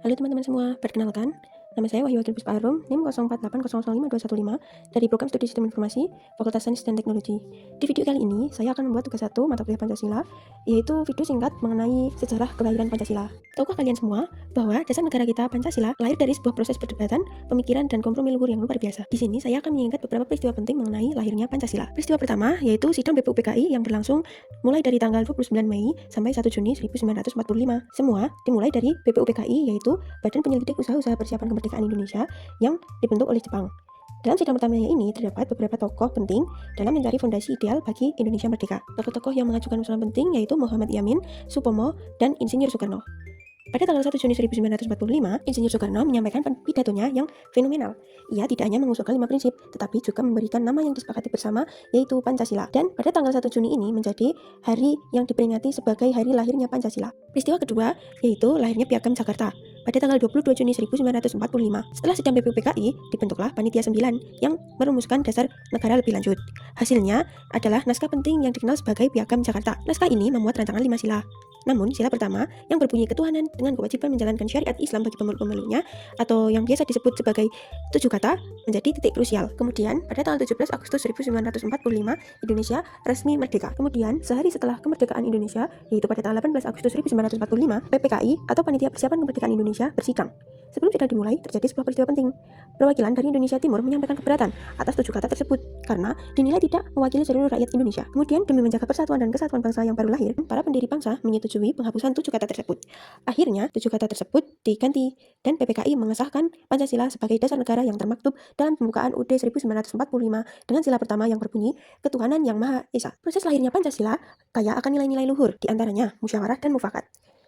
Halo teman-teman semua, perkenalkan, nama saya Wahyu Agil Puspa Arum, NIM 0480050215 dari Program Studi Sistem Informasi, Fakultas Sains dan Teknologi. Di video kali ini, saya akan membuat tugas 1 mata kuliah Pancasila, yaitu video singkat mengenai sejarah kelahiran Pancasila. Tahukah kalian semua bahwa dasar negara kita Pancasila lahir dari sebuah proses perdebatan, pemikiran, dan kompromi luhur yang luar biasa. Di sini saya akan mengingat beberapa peristiwa penting mengenai lahirnya Pancasila. Peristiwa pertama yaitu sidang BPUPKI yang berlangsung mulai dari tanggal 29 Mei sampai 1 Juni 1945. Semua dimulai dari BPUPKI, yaitu Badan Penyelidik Usaha-Usaha Persiapan Kemerdekaan Indonesia yang dibentuk oleh Jepang. Dalam sidang pertamanya ini terdapat beberapa tokoh penting dalam mencari fondasi ideal bagi Indonesia merdeka. Tokoh-tokoh yang mengajukan usulan penting yaitu Muhammad Yamin, Supomo, dan Insinyur Soekarno. Pada tanggal 1 Juni 1945, Insinyur Soekarno menyampaikan pidatonya yang fenomenal. Ia tidak hanya mengusulkan 5 prinsip, tetapi juga memberikan nama yang disepakati bersama, yaitu Pancasila. Dan pada tanggal 1 Juni ini menjadi hari yang diperingati sebagai hari lahirnya Pancasila. Peristiwa kedua yaitu lahirnya Piagam Jakarta. Pada tanggal 22 Juni 1945, setelah sidang BPUPKI, dibentuklah Panitia 9 yang merumuskan dasar negara lebih lanjut. Hasilnya adalah naskah penting yang dikenal sebagai Piagam Jakarta. Naskah ini memuat rancangan 5 sila. Namun, sila pertama yang berbunyi ketuhanan dengan kewajiban menjalankan syariat Islam bagi pemeluk-pemeluknya, atau yang biasa disebut sebagai 7 kata, menjadi titik krusial. Kemudian, pada tanggal 17 Agustus 1945, Indonesia resmi merdeka. Kemudian, sehari setelah kemerdekaan Indonesia, yaitu pada tanggal 18 Agustus 1945, PPKI atau Panitia Persiapan Kemerdekaan Indonesia bersidang. Sebelum sidang dimulai, terjadi sebuah peristiwa penting. Perwakilan dari Indonesia Timur menyampaikan keberatan atas 7 kata tersebut karena dinilai tidak mewakili seluruh rakyat Indonesia. Kemudian, demi menjaga persatuan dan kesatuan bangsa yang baru lahir, para pendiri bangsa menyetujui penghapusan 7 kata tersebut. Akhirnya, 7 kata tersebut diganti dan PPKI mengesahkan Pancasila sebagai dasar negara yang termaktub dalam pembukaan UUD 1945 dengan sila pertama yang berbunyi ketuhanan yang Maha Esa. Proses lahirnya Pancasila kaya akan nilai-nilai luhur, diantaranya musyawarah dan mufakat.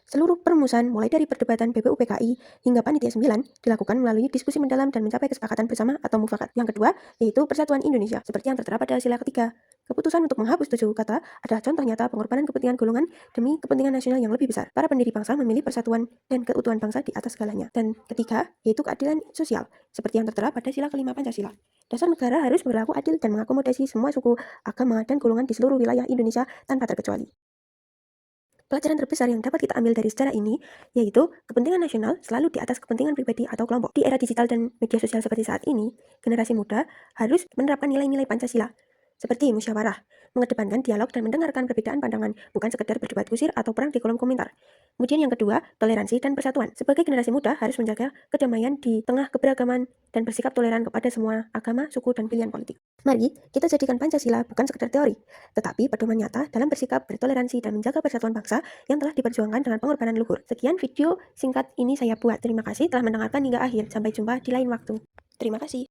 Seluruh perumusan mulai dari perdebatan BPUPKI hingga Panitia 9 dilakukan melalui diskusi mendalam dan mencapai kesepakatan bersama atau mufakat. Yang kedua yaitu Persatuan Indonesia, seperti yang tertera pada sila ketiga. Keputusan untuk menghapus 7 kata adalah contoh nyata pengorbanan kepentingan golongan demi kepentingan nasional yang lebih besar. Para pendiri bangsa memilih persatuan dan keutuhan bangsa di atas segalanya. Dan ketiga yaitu keadilan sosial, seperti yang tertera pada sila kelima Pancasila. Dasar negara harus berlaku adil dan mengakomodasi semua suku, agama, dan golongan di seluruh wilayah Indonesia tanpa terkecuali. Pelajaran terbesar yang dapat kita ambil dari sejarah ini, yaitu kepentingan nasional selalu di atas kepentingan pribadi atau kelompok. Di era digital dan media sosial seperti saat ini, generasi muda harus menerapkan nilai-nilai Pancasila, seperti musyawarah, mengedepankan dialog dan mendengarkan perbedaan pandangan, bukan sekedar berdebat kusir atau perang di kolom komentar. Kemudian yang kedua, toleransi dan persatuan. Sebagai generasi muda harus menjaga kedamaian di tengah keberagaman dan bersikap toleran kepada semua agama, suku, dan pilihan politik. Mari kita jadikan Pancasila bukan sekedar teori, tetapi pedoman nyata dalam bersikap bertoleransi dan menjaga persatuan bangsa yang telah diperjuangkan dengan pengorbanan luhur. Sekian video singkat ini saya buat. Terima kasih telah mendengarkan hingga akhir. Sampai jumpa di lain waktu. Terima kasih.